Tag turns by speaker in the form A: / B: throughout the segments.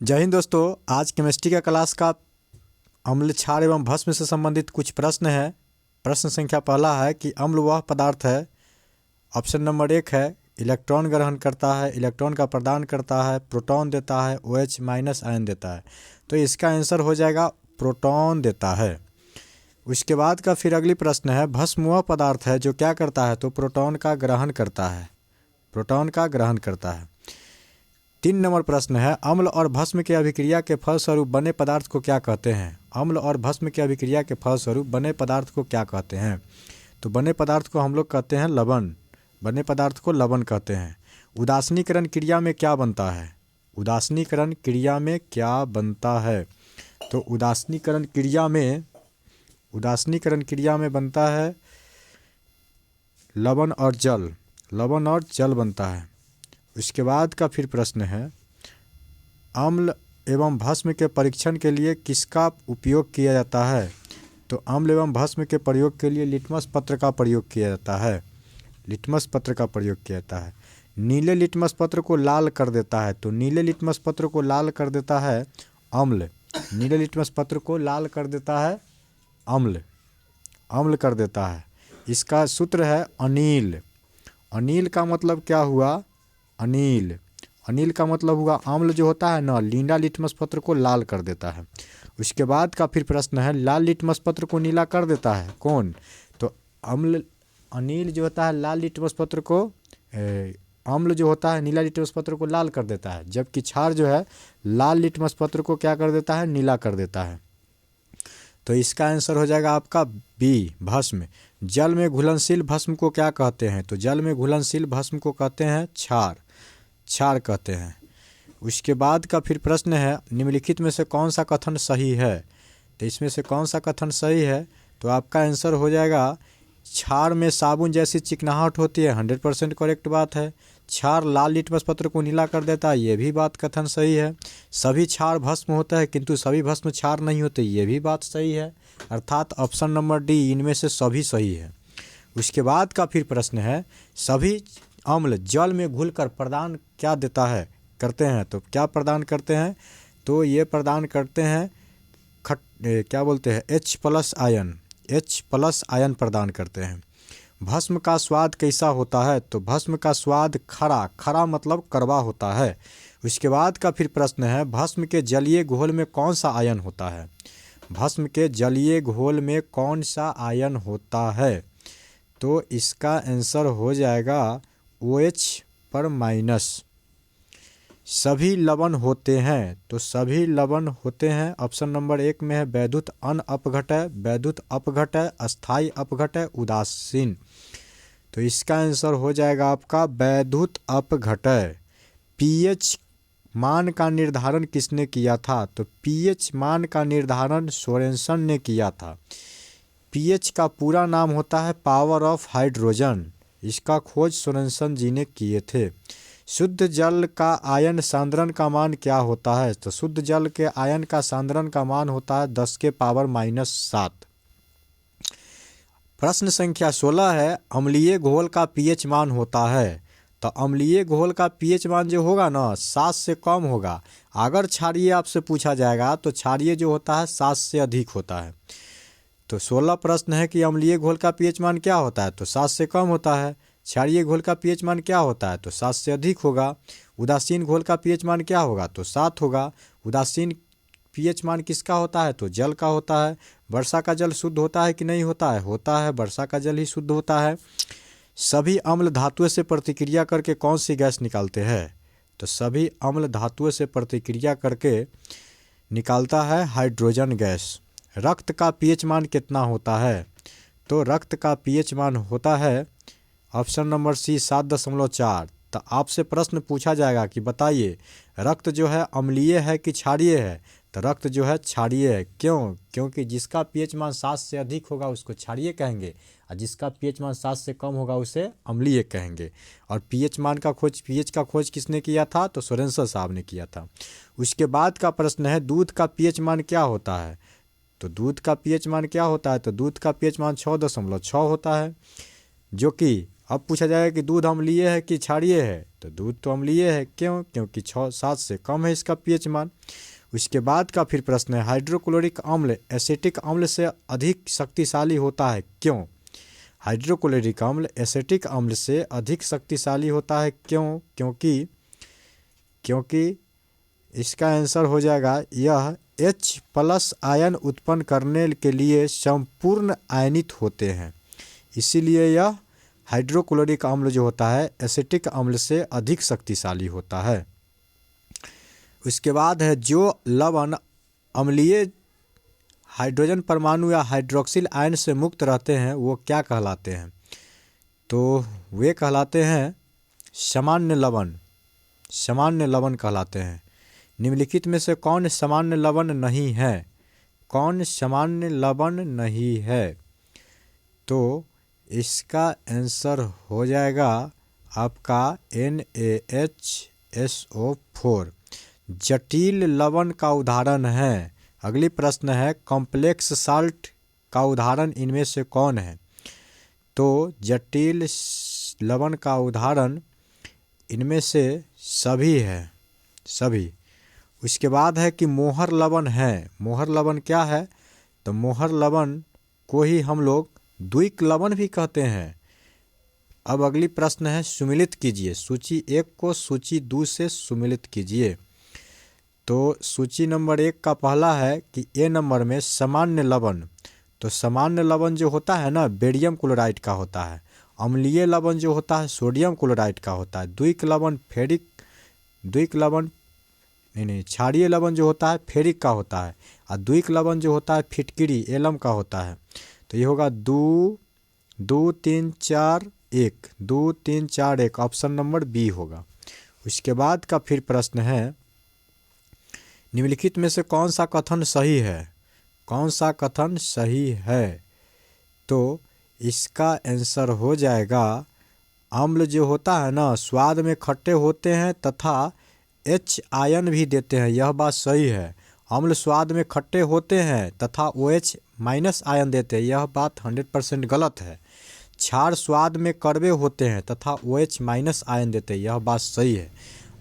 A: जय हिंद दोस्तों। आज केमिस्ट्री का क्लास का अम्ल क्षार एवं भस्म से संबंधित कुछ प्रश्न है। प्रश्न संख्या पहला है कि अम्ल वह पदार्थ है, ऑप्शन नंबर 1 है इलेक्ट्रॉन ग्रहण करता है, इलेक्ट्रॉन का प्रदान करता है, प्रोटॉन देता है, OH माइनस आयन देता है। तो इसका आंसर हो जाएगा प्रोटॉन देता है। उसके बाद का फिर अगली प्रश्न है भस्म वह पदार्थ है जो क्या करता है, तो प्रोटॉन का ग्रहण करता है, प्रोटॉन का ग्रहण करता है। 3 नंबर प्रश्न है अम्ल और भस्म के अभिक्रिया के फलस्वरूप बने पदार्थ को क्या कहते हैं। अम्ल और भस्म के अभिक्रिया के फलस्वरूप बने पदार्थ को क्या कहते हैं, तो बने पदार्थ को हम लोग कहते हैं लवण, बने पदार्थ को लवण कहते हैं। उदासीनीकरण क्रिया में क्या बनता है, उदासीनीकरण क्रिया में क्या बनता है, तो उदासीनीकरण क्रिया में बनता है लवण और जल, लवण और जल बनता है। उसके बाद का फिर प्रश्न है अम्ल एवं भस्म के परीक्षण के लिए किसका उपयोग किया जाता है, तो अम्ल एवं भस्म के प्रयोग के लिए लिटमस पत्र का प्रयोग किया जाता है, लिटमस पत्र का प्रयोग किया जाता है। नीले लिटमस पत्र को लाल कर देता है, तो नीले लिटमस पत्र को लाल कर देता है अम्ल, नीले लिटमस पत्र को लाल कर देता है अम्ल, अम्ल कर देता है। इसका सूत्र है अनील, अनील का मतलब क्या हुआ, अनील, अनील का मतलब हुआ अम्ल जो होता है ना, नीला लिटमस पत्र को लाल कर देता है। उसके बाद का फिर प्रश्न है लाल लिटमस पत्र को नीला कर देता है कौन, तो अम्ल, अनील जो होता है लाल लिटमस पत्र को, अम्ल जो होता है नीला लिटमस पत्र को लाल कर देता है, जबकि क्षार जो है लाल लिटमस पत्र को क्या कर देता है, नीला कर देता है। तो इसका आंसर हो जाएगा आपका बी भस्म। जल में घुलनशील भस्म को क्या कहते हैं, तो जल में घुलनशील भस्म को कहते हैं क्षार, क्षार कहते हैं। उसके बाद का फिर प्रश्न है निम्नलिखित में से कौन सा कथन सही है, तो इसमें से कौन सा कथन सही है, तो आपका आंसर हो जाएगा क्षार में साबुन जैसी चिकनाहट होती है, 100% करेक्ट बात है। क्षार लाल लिटमस पत्र को नीला कर देता है, ये भी बात कथन सही है। सभी क्षार भस्म होता है किंतु सभी भस्म क्षार नहीं होते, ये भी बात सही है। अर्थात ऑप्शन नंबर डी इनमें से सभी सही है। उसके बाद का फिर प्रश्न है सभी अम्ल जल में घुलकर प्रदान क्या देता है, करते हैं, तो क्या प्रदान करते हैं, तो ये प्रदान करते हैं क्या बोलते हैं H+ आयन, H+ आयन प्रदान करते हैं। भस्म का स्वाद कैसा होता है, तो भस्म का स्वाद खरा, खरा मतलब कड़वा होता है। उसके बाद का फिर प्रश्न है भस्म के जलीय घोल में कौन सा आयन होता है, भस्म के जलीय घोल में कौन सा आयन होता है, तो इसका आंसर हो जाएगा OH। सभी लवण होते हैं, तो सभी लवण होते हैं ऑप्शन नंबर 1 में है वैद्युत अनअपघटय, वैद्युत अपघटय, अस्थाई अपघटय, उदासीन। तो इसका आंसर हो जाएगा आपका वैद्युत अपघटय। pH मान का निर्धारण किसने किया था, तो pH मान का निर्धारण सोरेनसन ने किया था। pH का पूरा नाम होता है पावर ऑफ हाइड्रोजन, इसका खोज सोरेनसन जी ने किए थे। शुद्ध जल का आयन सांद्रण का मान क्या होता है, तो शुद्ध जल के आयन का सांद्रण का मान होता है 10⁻⁷। प्रश्न संख्या 16 है अम्लीय घोल का pH मान होता है, तो अम्लीय घोल का pH मान जो होगा ना 7 से कम होगा। अगर क्षारीय आपसे पूछा जाएगा तो क्षारीय जो होता है 7 से अधिक होता है। तो 16 प्रश्न है कि अम्लीय घोल का pH मान क्या होता है, तो 7 से कम होता है। क्षारीय घोल का pH मान क्या होता है, तो 7 से अधिक होगा। उदासीन घोल का pH मान क्या होगा, तो 7 होगा। उदासीन pH मान किसका होता है, तो जल का होता है। वर्षा का जल शुद्ध होता है कि नहीं होता है, होता है, वर्षा का जल ही शुद्ध होता है। सभी अम्ल धातुओं से प्रतिक्रिया करके कौन सी गैस निकालते हैं, तो सभी अम्ल धातुओं से प्रतिक्रिया करके निकालता है हाइड्रोजन गैस। रक्त का pH मान कितना होता है, तो रक्त का pH मान होता है ऑप्शन नंबर सी 7.4। तो आपसे प्रश्न पूछा जाएगा कि बताइए रक्त जो है अम्लीय है कि क्षारीय है, तो रक्त जो है क्षारीय है। क्यों, क्योंकि जिसका pH मान 7 से अधिक होगा उसको क्षारीय कहेंगे और जिसका pH मान 7 से कम होगा उसे अम्लीय कहेंगे। और pH का खोज किसने किया था, तो सोरेनसन साहब ने किया था। उसके बाद का प्रश्न है दूध का pH मान क्या होता है, तो दूध का pH मान क्या होता है, तो दूध का pH मान 6.6 होता है, जो कि अब पूछा जाएगा कि दूध अम्लीय है कि क्षारीय है, तो दूध तो अम्लीय है। क्यों? क्योंकि 6-7 से कम है इसका पीएच मान। उसके बाद का फिर प्रश्न है, हाइड्रोक्लोरिक अम्ल एसिटिक अम्ल से अधिक शक्तिशाली होता है। क्यों? हाइड्रोक्लोरिक अम्ल एसिटिक अम्ल से अधिक शक्तिशाली होता है। क्यों? क्योंकि इसका आंसर हो जाएगा, यह H+ आयन उत्पन्न करने के लिए संपूर्ण आयनित होते हैं, इसीलिए यह हाइड्रोक्लोरिक अम्ल जो होता है एसिटिक अम्ल से अधिक शक्तिशाली होता है। उसके बाद है, जो लवण अम्लीय हाइड्रोजन परमाणु या हाइड्रोक्सिल आयन से मुक्त रहते हैं वो क्या कहलाते हैं? तो वे कहलाते हैं सामान्य लवण। सामान्य लवण कहलाते हैं। निम्नलिखित में से कौन सामान्य लवण नहीं है? कौन सामान्य लवण नहीं है? तो इसका आंसर हो जाएगा आपका NaHSO4 जटिल लवण का उदाहरण है। अगली प्रश्न है, कॉम्प्लेक्स साल्ट का उदाहरण इनमें से कौन है? तो जटिल लवण का उदाहरण इनमें से सभी है, सभी। उसके बाद है कि मोहर लवण है। मोहर लवण क्या है? तो मोहर लवण को ही हम लोग द्विक लवण भी कहते हैं। अब अगली प्रश्न है, सुमिलित कीजिए। सूची 1 को सूची 2 से सुमिलित कीजिए। तो सूची नंबर 1 का पहला है कि ए नंबर में सामान्य लवण। तो सामान्य लवण जो होता है ना, बेरियम क्लोराइड का होता है। अम्लीय लवण जो होता है सोडियम क्लोराइड का होता है। द्विक लवण क्षारीय लवण जो होता है फेरिक का होता है। और द्विक लवण जो होता है फिटकिरी एलम का होता है। तो ये होगा 2 3 4 1 2 3 4 1, ऑप्शन नंबर बी होगा। उसके बाद का फिर प्रश्न है, निम्नलिखित में से कौन सा कथन सही है? कौन सा कथन सही है? तो इसका आंसर हो जाएगा, अम्ल जो होता है ना स्वाद में खट्टे होते हैं तथा H आयन भी देते हैं, यह बात सही है। अम्ल स्वाद में खट्टे होते हैं तथा OH- आयन देते हैं, यह बात 100% गलत है। क्षार स्वाद में कड़वे होते हैं तथा OH- आयन देते हैं, यह बात सही है।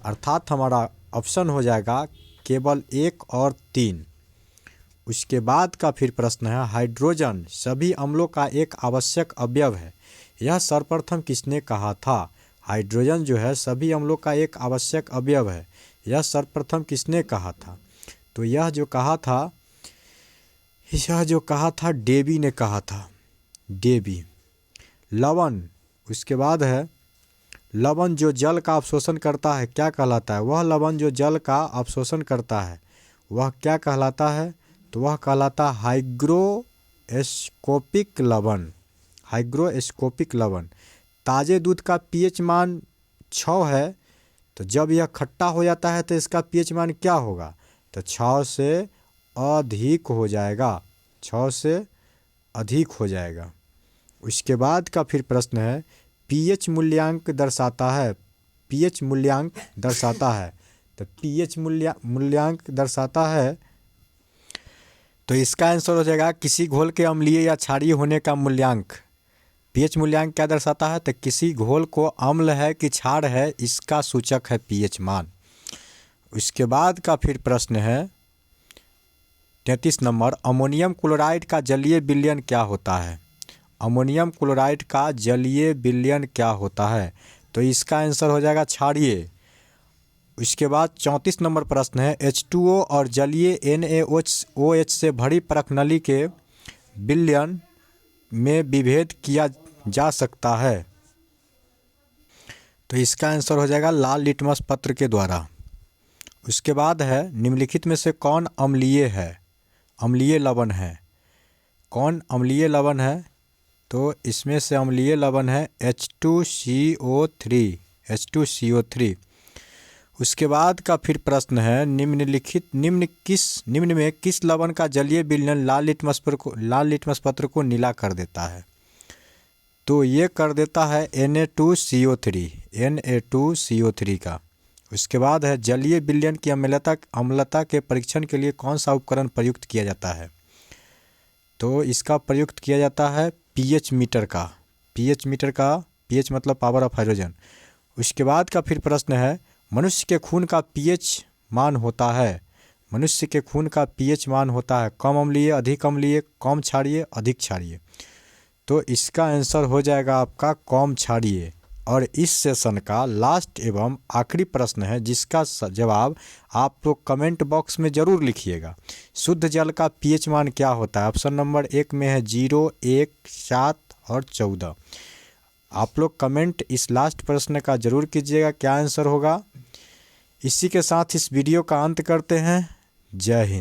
A: अर्थात हमारा ऑप्शन हो जाएगा केवल 1 और 3। उसके बाद का फिर प्रश्न है, हाइड्रोजन सभी अम्लों का एक आवश्यक अवयव है, यह सर्वप्रथम किसने कहा था? हाइड्रोजन जो है सभी अम्लों का एक आवश्यक अवयव है, यह सर्वप्रथम किसने कहा था? तो यह जो कहा था डेवी ने कहा था, डेवी। लवण, उसके बाद है लवण जो जल का अवशोषण करता है क्या कहलाता है? वह लवण जो जल का अवशोषण करता है वह क्या कहलाता है? तो वह कहलाता हाइग्रोस्कोपिक लवण। हाइग्रोस्कोपिक लवण। ताजे दूध का पीएच मान 6 है, तो जब यह खट्टा हो जाता है तो इसका पीएच मान क्या होगा? तो 6 से अधिक हो जाएगा, 6 से अधिक हो जाएगा। उसके बाद का फिर प्रश्न है, पीएच मूल्यांक दर्शाता है। पीएच मूल्यांक दर्शाता है, तो पीएच मूल्यांक दर्शाता है, तो इसका आंसर हो जाएगा किसी घोल के अम्लीय या क्षारीय होने का मूल्यांक। पीएच मूल्यांक क्या दर्शाता है? तो किसी घोल को अम्ल है कि क्षार है इसका सूचक है पीएच मान। उसके बाद का फिर प्रश्न है 33 नंबर, अमोनियम क्लोराइड का जलीय विलयन क्या होता है? अमोनियम क्लोराइड का जलीय विलयन क्या होता है? तो इसका आंसर हो जाएगा क्षारीय। उसके बाद 34 नंबर प्रश्न है, H2O और जलीय NaOH से भरी परख नली के विलयन में विभेद किया जा सकता है। तो इसका आंसर हो जाएगा लाल लिटमस पत्र के द्वारा। उसके बाद है, निम्नलिखित में से कौन अम्लीय है? अम्लीय लवण है। कौन अम्लीय लवण है? तो इसमें से अम्लीय लवण है H2CO3। उसके बाद का फिर प्रश्न है, निम्न में किस लवण का जलीय विलयन लाल लिटमस पत्र को नीला कर देता है? तो ये कर देता है Na2CO3 का। उसके बाद है, जलीय विलयन की अम्लता के परीक्षण के लिए कौन सा उपकरण प्रयुक्त किया जाता है? तो इसका प्रयुक्त किया जाता है पीएच मीटर का। पीएच मीटर का pH मतलब पावर ऑफ हाइड्रोजन। उसके बाद का फिर प्रश्न है, मनुष्य के खून का pH मान होता है, मनुष्य के खून का pH मान होता है कम अम्लीय, अधिक अम्लीय, कम क्षारीय, अधिक क्षारीय। तो इसका आंसर हो जाएगा आपका कम क्षारीय। और इस सेशन का लास्ट एवं आखिरी प्रश्न है जिसका जवाब आप लोग कमेंट बॉक्स में ज़रूर लिखिएगा। शुद्ध जल का pH मान क्या होता है? ऑप्शन नंबर 1 में है 0, 1, 7 और 14। आप लोग कमेंट इस लास्ट प्रश्न का ज़रूर कीजिएगा क्या आंसर होगा। इसी के साथ इस वीडियो का अंत करते हैं। जय हिंद।